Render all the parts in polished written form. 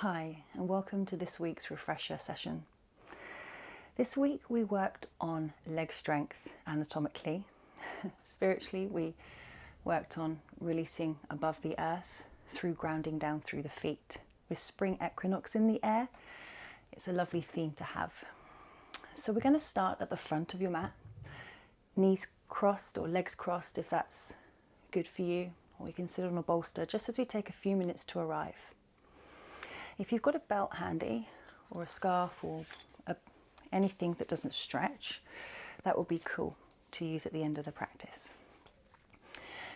Hi, and welcome to this week's refresher session. This week we worked on leg strength anatomically. Spiritually, we worked on releasing above the earth through grounding down through the feet. With spring equinox in the air, it's a lovely theme to have. So we're going to start at the front of your mat, knees crossed or legs crossed if that's good for you, or you can sit on a bolster just as we take a few minutes to arrive. If you've got a belt handy, or a scarf, or anything that doesn't stretch, that would be cool to use at the end of the practice.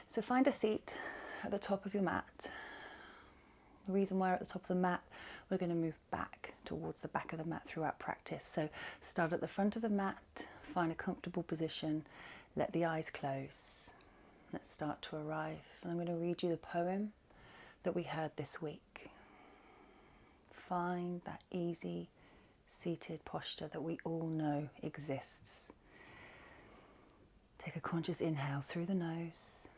So find a seat at the top of your mat. The reason why we're at the top of the mat, we're going to move back towards the back of the mat throughout practice. So start at the front of the mat, find a comfortable position, let the eyes close. Let's start to arrive. And I'm going to read you the poem that we heard this week. Find that easy seated posture that we all know exists. Take a conscious inhale through the nose,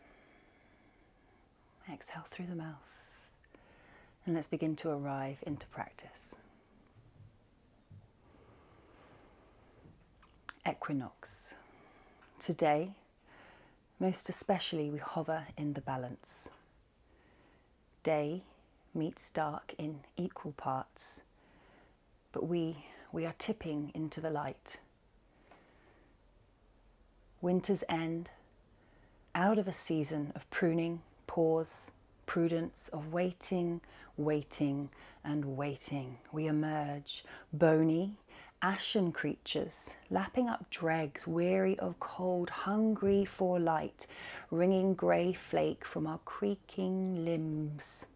exhale through the mouth, and let's begin to arrive into practice. Equinox. Today, most especially, we hover in the balance. Day meets dark in equal parts, but we are tipping into the light. Winter's end, out of a season of pruning, pause, prudence, of waiting, waiting, and waiting, we emerge, bony, ashen creatures, lapping up dregs, weary of cold, hungry for light, wringing grey flake from our creaking limbs.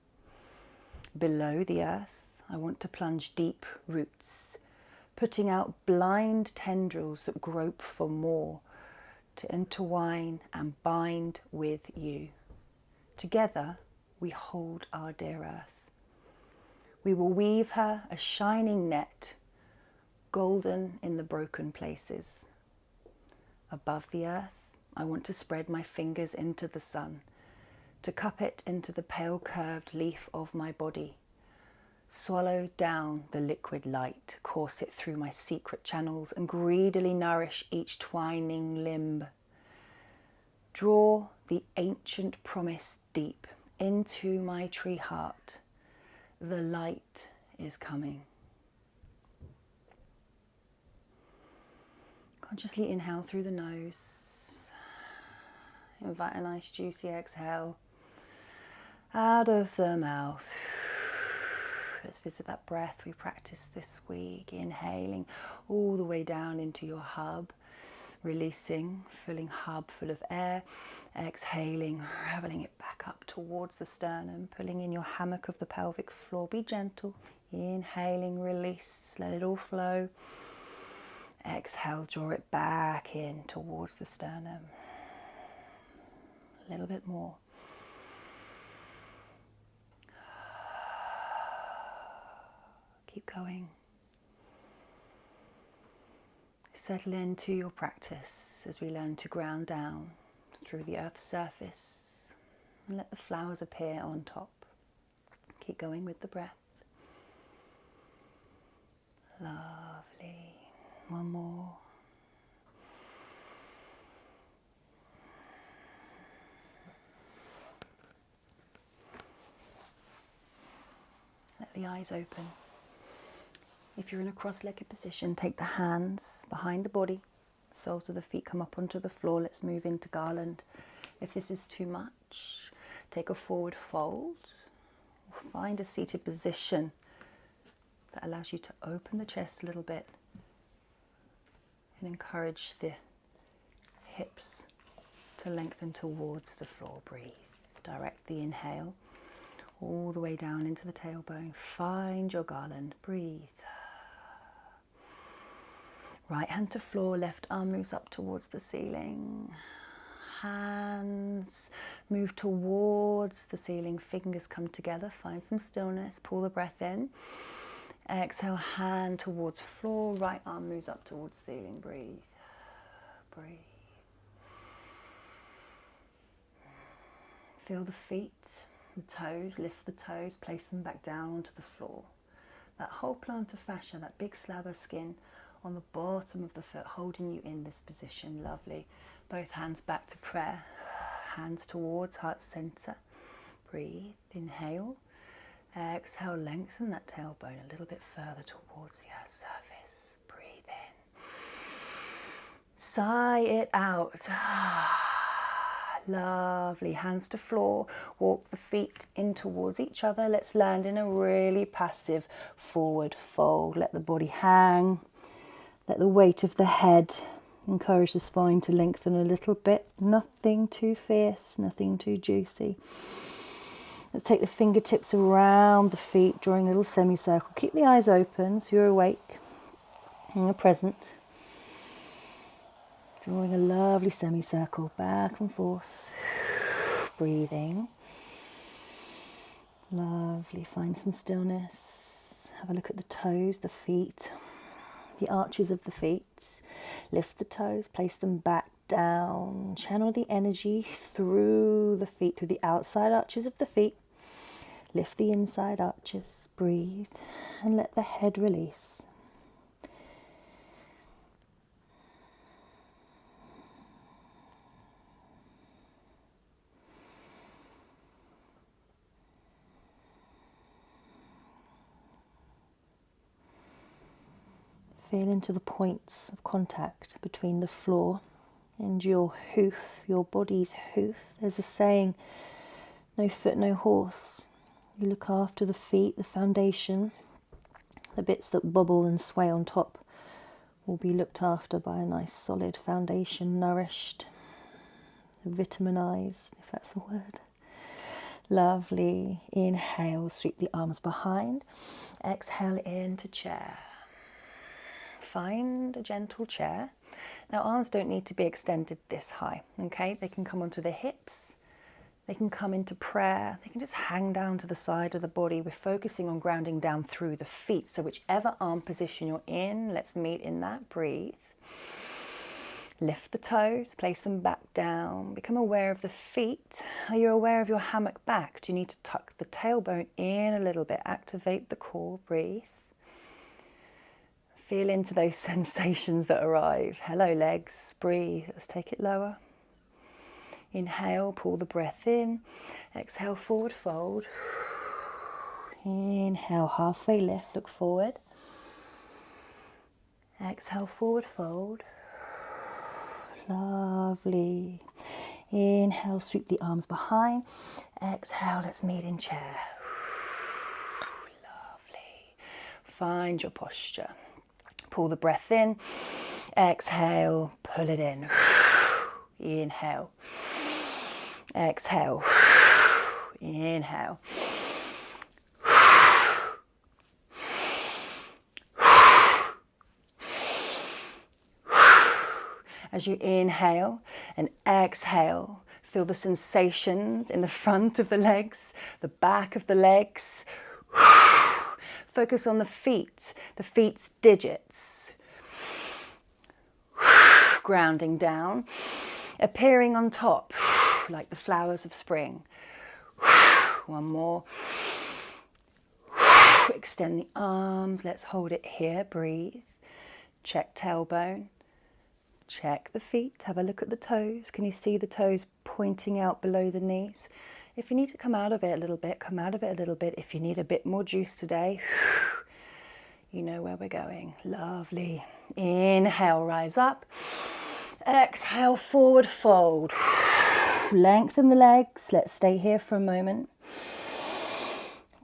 Below the earth, I want to plunge deep roots, putting out blind tendrils that grope for more, to entwine and bind with you. Together, we hold our dear earth. We will weave her a shining net, golden in the broken places. Above the earth, I want to spread my fingers into the sun, to cup it into the pale curved leaf of my body, swallow down the liquid light, course it through my secret channels, and greedily nourish each twining limb. Draw the ancient promise deep into my tree heart. The light is coming. Consciously inhale through the nose. Invite a nice juicy exhale out of the mouth. Let's visit that breath we practiced this week. Inhaling all the way down into your hub. Releasing, filling hub full of air. Exhaling, raveling it back up towards the sternum. Pulling in your hammock of the pelvic floor. Be gentle. Inhaling, release, let it all flow. Exhale, draw it back in towards the sternum. A little bit more. Keep going. Settle into your practice as we learn to ground down through the earth's surface and let the flowers appear on top. Keep going with the breath. Lovely. One more. Let the eyes open. If you're in a cross-legged position, take the hands behind the body. Soles of the feet come up onto the floor. Let's move into garland. If this is too much, take a forward fold. Find a seated position that allows you to open the chest a little bit and encourage the hips to lengthen towards the floor. Breathe. Direct the inhale all the way down into the tailbone. Find your garland. Breathe. Right hand to floor, left arm moves up towards the ceiling. Hands move towards the ceiling, fingers come together, find some stillness, pull the breath in. Exhale, hand towards floor, right arm moves up towards ceiling. Breathe. Breathe. Feel the feet, the toes, lift the toes, place them back down onto the floor. That whole plantar fascia, that big slab of skin on the bottom of the foot holding you in this position. Lovely. Both hands back to prayer. Hands towards heart center. Breathe. Inhale. Exhale, lengthen that tailbone a little bit further towards the earth's surface. Breathe in. Sigh it out. Lovely. Hands to floor. Walk the feet in towards each other. Let's land in a really passive forward fold. Let the body hang. Let the weight of the head encourage the spine to lengthen a little bit. Nothing too fierce, nothing too juicy. Let's take the fingertips around the feet, drawing a little semicircle. Keep the eyes open so you're awake and you're present. Drawing a lovely semicircle back and forth. Breathing. Lovely. Find some stillness. Have a look at the toes, the feet, the arches of the feet. Lift the toes, place them back down. Channel the energy through the feet, through the outside arches of the feet. Lift the inside arches. Breathe and let the head release. Feel into the points of contact between the floor and your hoof, your body's hoof. There's a saying, no foot, no horse. You look after the feet, the foundation. The bits that bubble and sway on top will be looked after by a nice solid foundation, nourished, vitaminized, if that's a word. Lovely. Inhale, sweep the arms behind. Exhale into chair. Find a gentle chair. Now arms don't need to be extended this high, okay? They can come onto the hips, they can come into prayer, they can just hang down to the side of the body. We're focusing on grounding down through the feet. So whichever arm position you're in, let's meet in that. Breathe. Lift the toes, place them back down. Become aware of the feet. Are you aware of your hammock back? Do you need to tuck the tailbone in a little bit? Activate the core. Breathe. Feel into those sensations that arrive. Hello, legs. Breathe. Let's take it lower. Inhale, pull the breath in. Exhale, forward fold. Inhale, halfway lift, look forward. Exhale, forward fold. Lovely. Inhale, sweep the arms behind. Exhale, let's meet in chair. Lovely. Find your posture. Pull the breath in. Exhale, pull it in. Inhale. Exhale. Inhale. As you inhale and exhale, feel the sensations in the front of the legs, the back of the legs. Focus on the feet's digits. Grounding down, appearing on top, like the flowers of spring. One more. Extend the arms, let's hold it here, breathe. Check tailbone. Check the feet, have a look at the toes. Can you see the toes pointing out below the knees? If you need to come out of it a little bit, come out of it a little bit. If you need a bit more juice today, you know where we're going. Lovely. Inhale, rise up. Exhale, forward fold. Lengthen the legs. Let's stay here for a moment.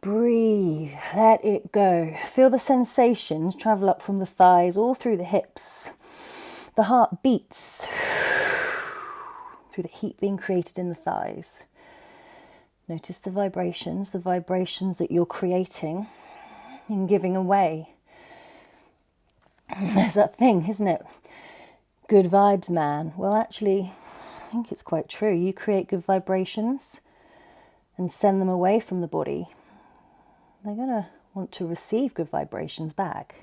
Breathe, let it go. Feel the sensations travel up from the thighs all through the hips. The heart beats. through the heat being created in the thighs. Notice the vibrations that you're creating and giving away. There's that thing, isn't it? Good vibes, man. Well, actually, I think it's quite true. You create good vibrations and send them away from the body. They're going to want to receive good vibrations back.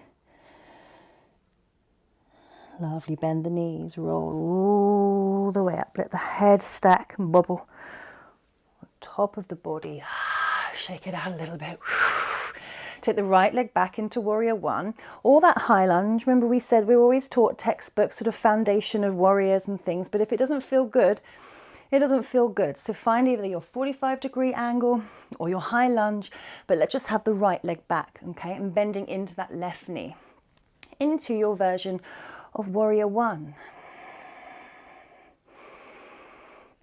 Lovely, bend the knees, roll all the way up. Let the head stack and bubble on top of the body. Shake it out a little bit. Take the right leg back into warrior one. All that high lunge, remember we said we're always taught textbook sort of foundation of warriors and things, but if it doesn't feel good, it doesn't feel good. So find either your 45-degree angle or your high lunge, but let's just have the right leg back, okay? And bending into that left knee, into your version of warrior one.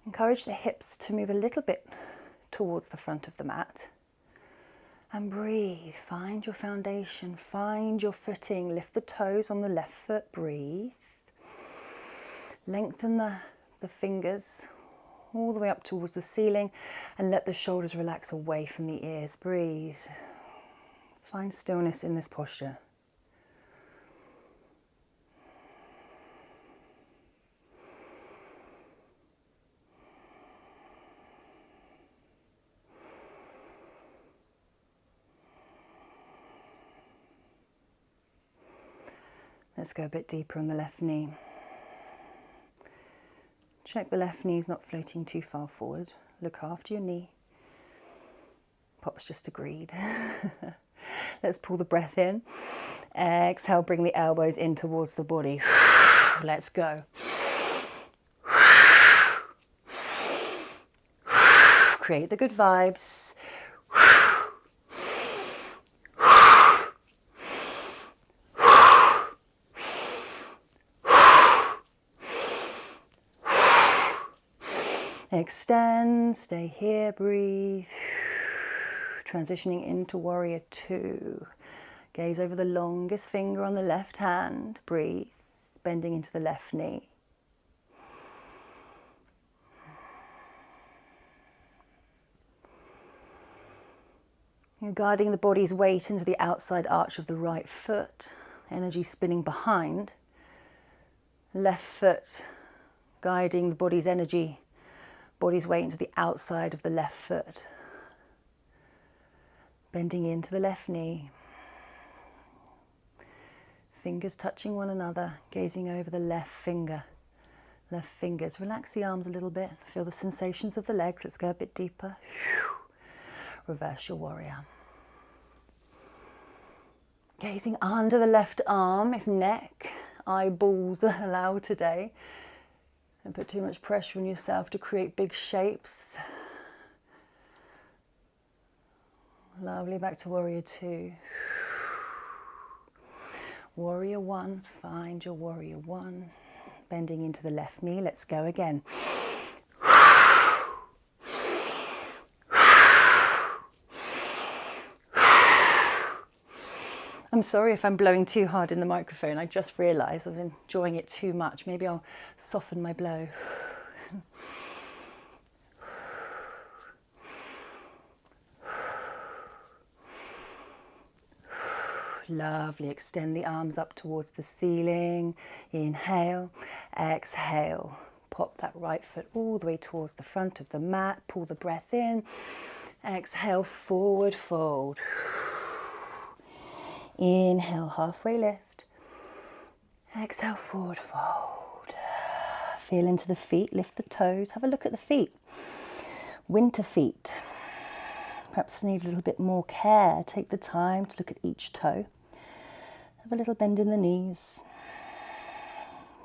Encourage the hips to move a little bit towards the front of the mat. And breathe, find your foundation, find your footing, lift the toes on the left foot, breathe. Lengthen the fingers all the way up towards the ceiling and let the shoulders relax away from the ears, breathe. Find stillness in this posture. Let's go a bit deeper on the left knee. Check the left knee's not floating too far forward. Look after your knee. Pop's just agreed. Let's pull the breath in. Exhale, bring the elbows in towards the body. Let's go. Create the good vibes. Extend, stay here, breathe. Transitioning into warrior two. Gaze over the longest finger on the left hand, breathe, bending into the left knee. You're guiding the body's weight into the outside arch of the right foot, energy spinning behind. Left foot guiding the body's energy, body's weight into the outside of the left foot. Bending into the left knee. Fingers touching one another, gazing over the left finger. Left fingers. Relax the arms a little bit. Feel the sensations of the legs. Let's go a bit deeper. Reverse your warrior. Gazing under the left arm, if neck, eyeballs allow today. Don't put too much pressure on yourself to create big shapes. Lovely, back to warrior two. Warrior one, find your warrior one. Bending into the left knee, let's go again. I'm sorry if I'm blowing too hard in the microphone. I just realised I was enjoying it too much. Maybe I'll soften my blow. Lovely. Extend the arms up towards the ceiling. Inhale. Exhale. Pop that right foot all the way towards the front of the mat. Pull the breath in. Exhale, forward fold. Inhale, halfway lift. Exhale, forward fold. Feel into the feet, lift the toes. Have a look at the feet. Winter feet. Perhaps they need a little bit more care. Take the time to look at each toe. Have a little bend in the knees.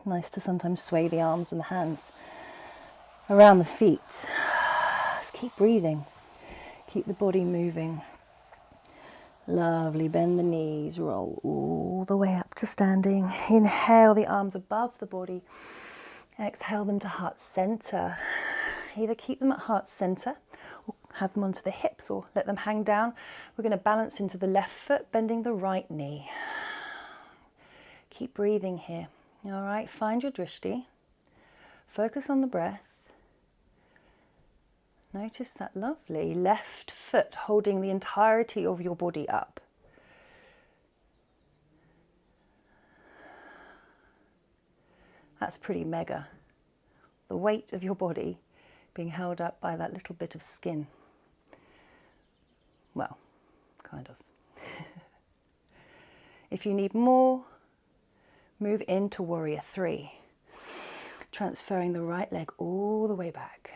Nice to sometimes sway the arms and the hands around the feet. Just keep breathing. Keep the body moving. Lovely, bend the knees, roll all the way up to standing. Inhale the arms above the body. Exhale them to heart center. Either keep them at heart center or have them onto the hips or let them hang down. We're going to balance into the left foot, bending the right knee. Keep breathing here. All right, find your drishti. Focus on the breath. Notice that lovely left foot holding the entirety of your body up. That's pretty mega. The weight of your body being held up by that little bit of skin. Well, kind of. If you need more, move into warrior 3. Transferring the right leg all the way back.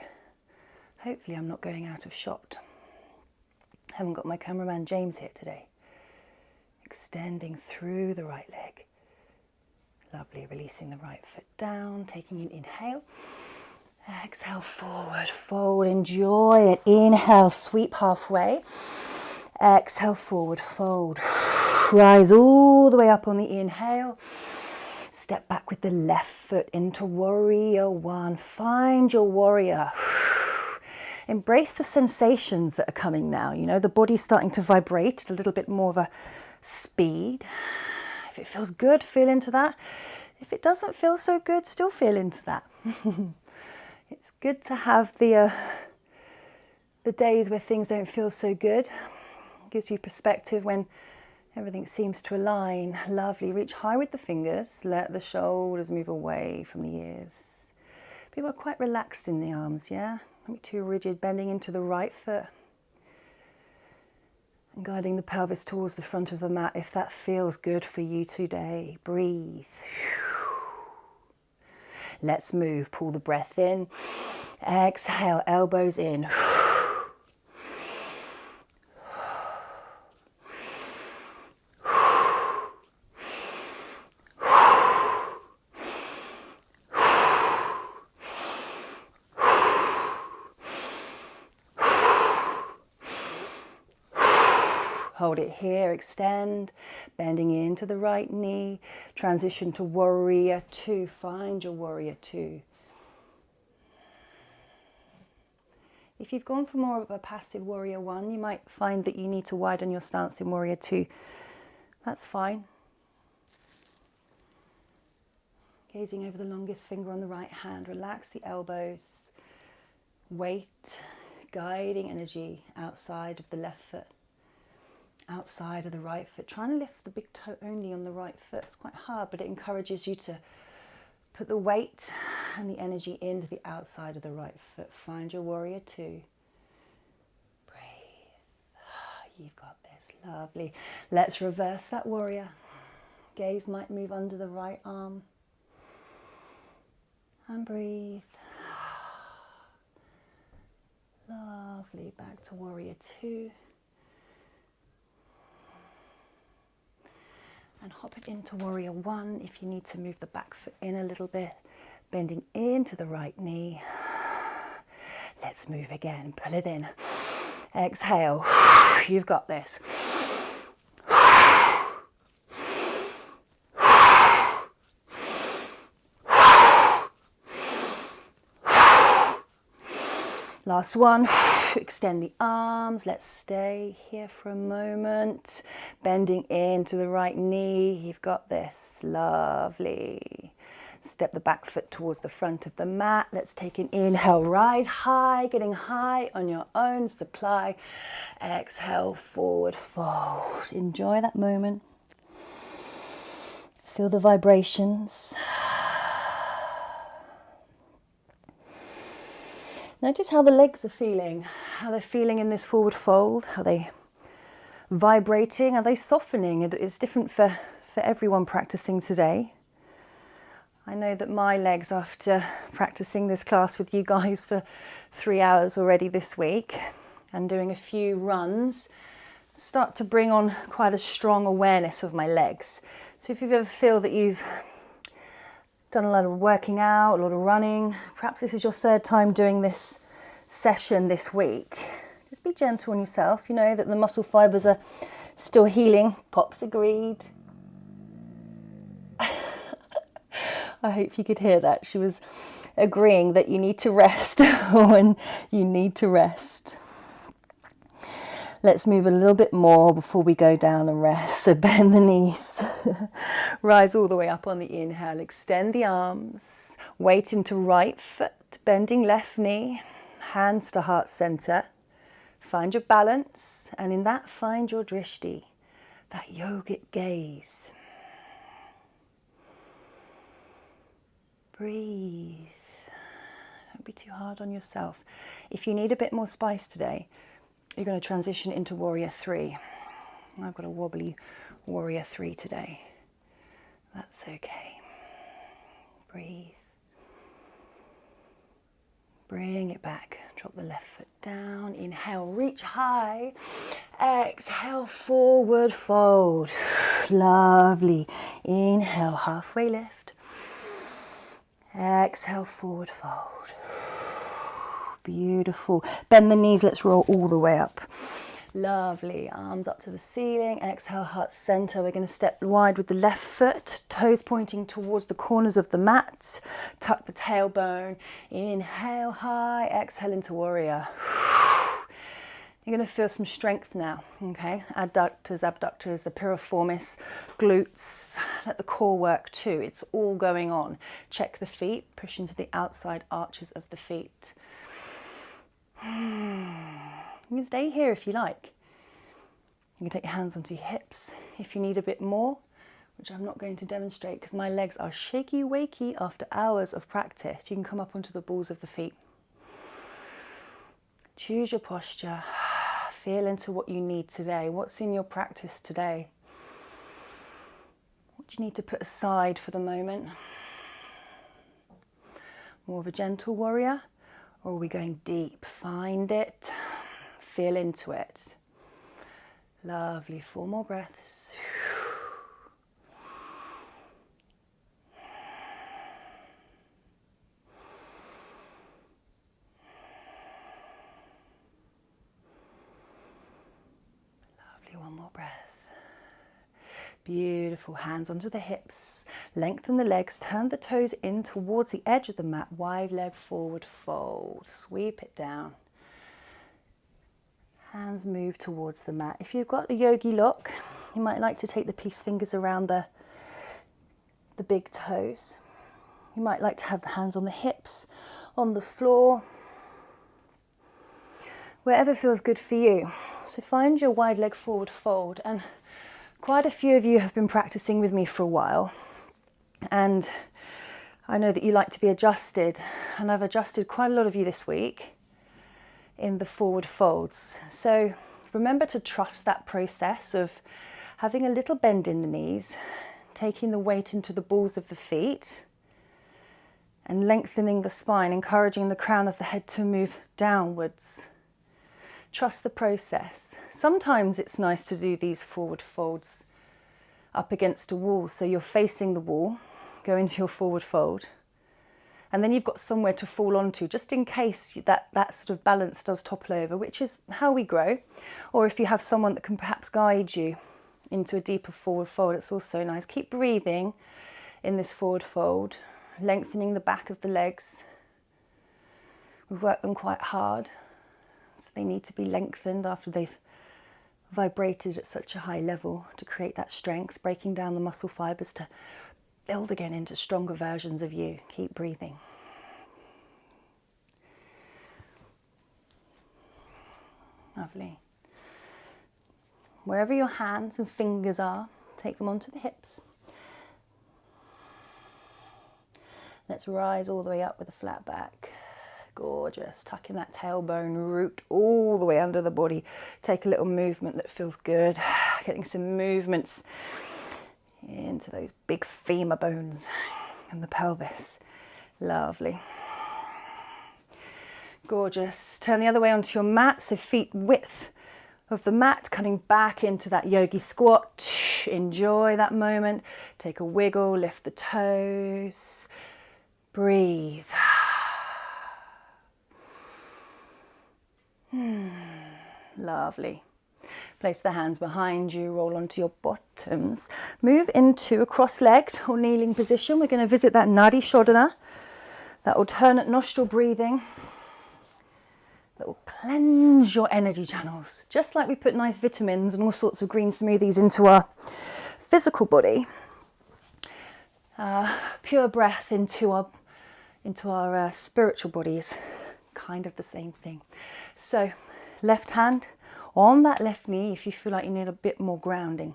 Hopefully I'm not going out of shot. Haven't got my cameraman James here today. Extending through the right leg. Lovely, releasing the right foot down, taking an inhale. Exhale, forward, fold, enjoy it. Inhale, sweep halfway. Exhale, forward, fold. Rise all the way up on the inhale. Step back with the left foot into warrior 1. Find your warrior. Embrace the sensations that are coming now. You know, the body's starting to vibrate at a little bit more of a speed. If it feels good, feel into that. If it doesn't feel so good, still feel into that. It's good to have the days where things don't feel so good. It gives you perspective when everything seems to align. Lovely. Reach high with the fingers. Let the shoulders move away from the ears. People are quite relaxed in the arms, yeah? Don't be too rigid. Bending into the right foot. And guiding the pelvis towards the front of the mat if that feels good for you today. Breathe. Let's move. Pull the breath in. Exhale, elbows in. Hold it here, extend, bending into the right knee, transition to warrior 2, find your warrior 2. If you've gone for more of a passive warrior 1, you might find that you need to widen your stance in warrior 2. That's fine. Gazing over the longest finger on the right hand, relax the elbows, weight, guiding energy outside of the left foot. Outside of the right foot, trying to lift the big toe only on the right foot. It's quite hard, but it encourages you to put the weight and the energy into the outside of the right foot. Find your warrior 2. Breathe. You've got this. Lovely. Let's reverse that warrior. Gaze might move under the right arm. And breathe. Lovely. Back to warrior 2. And hop it into warrior 1 if you need to move the back foot in a little bit, bending into the right knee. Let's move again, pull it in. Exhale, you've got this. Last one, extend the arms, let's stay here for a moment. Bending into the right knee, you've got this, lovely. Step the back foot towards the front of the mat. Let's take an inhale, rise high, getting high on your own supply. Exhale, forward fold. Enjoy that moment. Feel the vibrations. Notice how the legs are feeling, how they're feeling in this forward fold. Are they vibrating? Are they softening? It's different for everyone practicing today. I know that my legs, after practicing this class with you guys for 3 hours already this week and doing a few runs, start to bring on quite a strong awareness of my legs. So if you ever feel that you've done a lot of working out, a lot of running, perhaps this is your 3rd time doing this session this week, just be gentle on yourself. You know that the muscle fibers are still healing. Pops agreed. I hope you could hear that. She was agreeing that you need to rest when you need to rest. Let's move a little bit more before we go down and rest. So bend the knees, rise all the way up on the inhale, extend the arms, weight into right foot, bending left knee. hands to heart center. Find your balance, and in that find your drishti, that yogic gaze. Breathe. Don't be too hard on yourself. If you need a bit more spice today, you're going to transition into warrior 3. I've got a wobbly warrior 3 today. That's okay. Breathe. Bring it back. Drop the left foot down. Inhale, reach high. Exhale, forward fold. Lovely. Inhale, halfway lift. Exhale, forward fold. Beautiful. Bend the knees. Let's roll all the way up. Lovely. Arms up to the ceiling. Exhale, heart center. We're going to step wide with the left foot, toes pointing towards the corners of the mat. Tuck the tailbone. Inhale high. Exhale into warrior. You're going to feel some strength now, okay? Adductors, abductors, the piriformis, glutes. Let the core work too. It's all going on. Check the feet. Push into the outside arches of the feet. You can stay here if you like. You can take your hands onto your hips if you need a bit more, which I'm not going to demonstrate because my legs are shaky wakey after hours of practice. You can come up onto the balls of the feet. Choose your posture. Feel into what you need today. What's in your practice today? What do you need to put aside for the moment? More of a gentle warrior, or are we going deep? Find it. Feel into it. Lovely. 4 more breaths. Lovely. 1 more breath. Beautiful. Hands onto the hips. Lengthen the legs. Turn the toes in towards the edge of the mat. Wide leg forward fold. Sweep it down. Hands move towards the mat. If you've got a yogi lock, you might like to take the peace fingers around the big toes. You might like to have the hands on the hips, on the floor, wherever feels good for you. So find your wide leg forward fold, and quite a few of you have been practicing with me for a while, and I know that you like to be adjusted, and I've adjusted quite a lot of you this week in the forward folds. So remember to trust that process of having a little bend in the knees, taking the weight into the balls of the feet and lengthening the spine, encouraging the crown of the head to move downwards. Trust the process. Sometimes it's nice to do these forward folds up against a wall, so you're facing the wall, go into your forward fold, and then you've got somewhere to fall onto, just in case that sort of balance does topple over, which is how we grow. Or if you have someone that can perhaps guide you into a deeper forward fold, it's also nice. Keep breathing in this forward fold, lengthening the back of the legs. We've worked them quite hard, so they need to be lengthened after they've vibrated at such a high level to create that strength, breaking down the muscle fibers to build again into stronger versions of you. Keep breathing. Lovely. Wherever your hands and fingers are, take them onto the hips. Let's rise all the way up with a flat back. Gorgeous. Tucking that tailbone root all the way under the body. Take a little movement that feels good. Getting some movements into those big femur bones and the pelvis. Lovely. Gorgeous. Turn the other way onto your mat, so feet width of the mat, coming back into that yogi squat. Enjoy that moment. Take a wiggle, lift the toes. Breathe. Lovely. Place the hands behind you, roll onto your bottoms. Move into a cross-legged or kneeling position. We're going to visit that Nadi Shodhana, that alternate nostril breathing that will cleanse your energy channels. Just like we put nice vitamins and all sorts of green smoothies into our physical body. Pure breath into our spiritual bodies. kind of the same thing. So left hand on that left knee if you feel like you need a bit more grounding.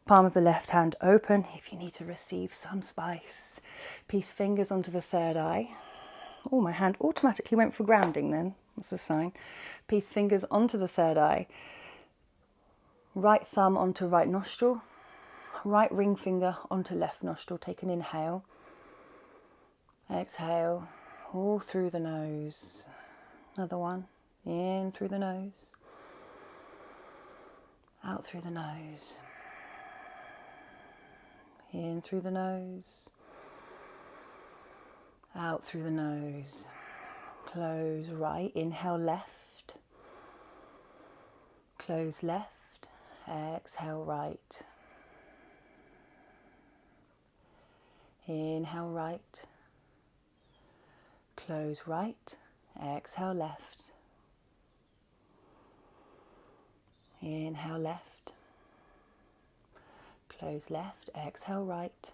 Palm of the left hand open if you need to receive some spice. Peace fingers onto the third eye. Oh, my hand automatically went for grounding then. That's a sign. Peace fingers onto the third eye. Right thumb onto right nostril. Right ring finger onto left nostril. Take an inhale. Exhale all through the nose. Another one. In through the nose. Out through the nose. In through the nose. Out through the nose. Close right. Inhale left. Close left. Exhale right. Inhale right. Close right. Exhale left. Inhale left. Close left. Exhale right.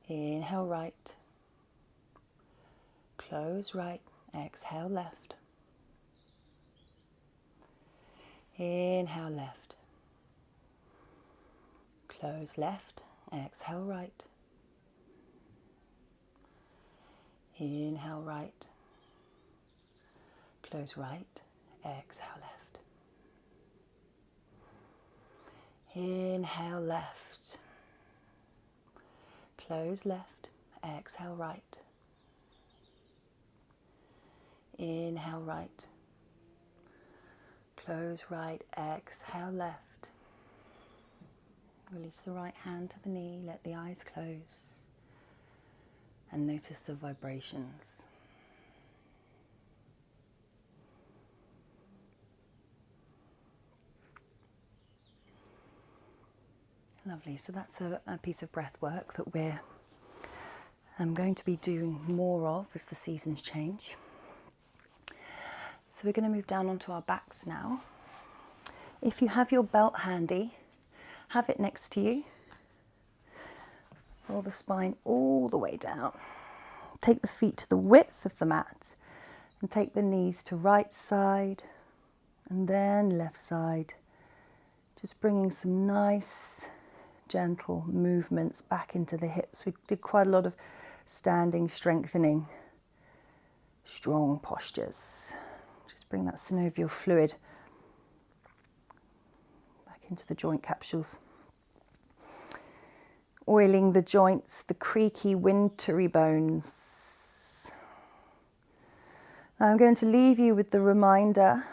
Inhale right. Close right. Exhale left. Inhale left. Close left. Exhale right. Inhale right. Close right. Exhale left. Inhale left. Close left. Exhale right. Inhale right. Close right. Exhale left. Release the right hand to the knee. Let the eyes close. And notice the vibrations. Lovely. So that's a piece of breath work that I'm going to be doing more of as the seasons change. So we're going to move down onto our backs now. If you have your belt handy, have it next to you. Roll the spine all the way down. Take the feet to the width of the mat and take the knees to right side and then left side. Just bringing some nice, gentle movements back into the hips. We did quite a lot of standing, strengthening, strong postures. Just bring that synovial fluid back into the joint capsules. Oiling the joints, the creaky, wintry bones. Now I'm going to leave you with the reminder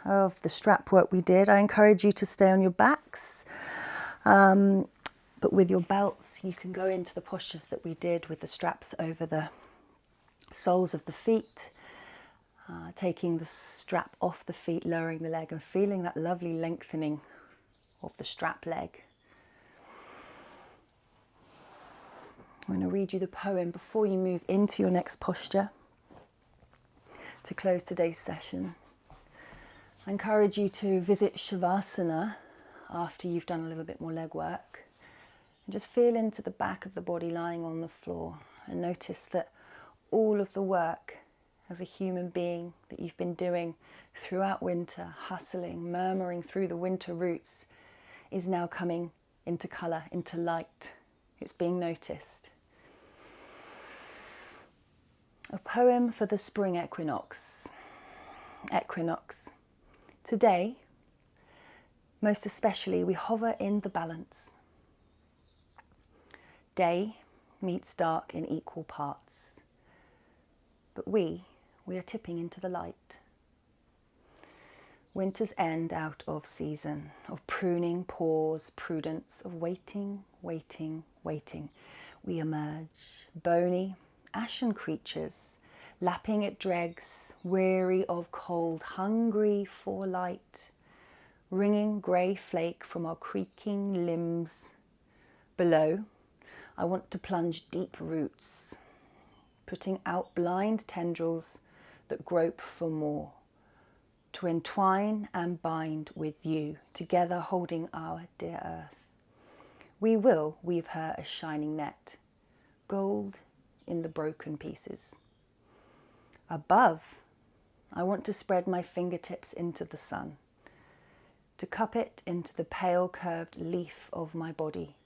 of the strap work we did. I encourage you to stay on your backs, but with your belts you can go into the postures that we did with the straps over the soles of the feet, taking the strap off the feet, lowering the leg and feeling that lovely lengthening of the strap leg. I'm going to read you the poem before you move into your next posture to close today's session. I encourage you to visit Shavasana after you've done a little bit more leg work. And just feel into the back of the body lying on the floor and notice that all of the work as a human being that you've been doing throughout winter, hustling, murmuring through the winter roots, is now coming into colour, into light. It's being noticed. A poem for the spring equinox. Equinox. Today, most especially, we hover in the balance. Day meets dark in equal parts. But we are tipping into the light. Winter's end out of season, of pruning, pause, prudence, of waiting, waiting, waiting. We emerge, bony, ashen creatures, lapping at dregs, weary of cold, hungry for light, wringing grey flake from our creaking limbs. Below, I want to plunge deep roots, putting out blind tendrils that grope for more, to entwine and bind with you, together holding our dear earth. We will weave her a shining net, gold in the broken pieces. Above, I want to spread my fingertips into the sun, to cup it into the pale curved leaf of my body,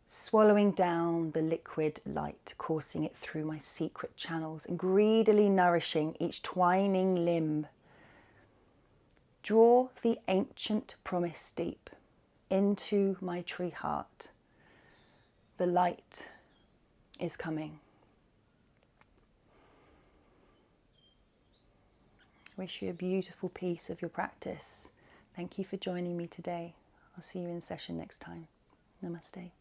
swallowing down the liquid light, coursing it through my secret channels and greedily nourishing each twining limb. Draw the ancient promise deep into my tree heart. The light is coming. I wish you a beautiful piece of your practice. Thank you for joining me today. I'll see you in session next time. Namaste.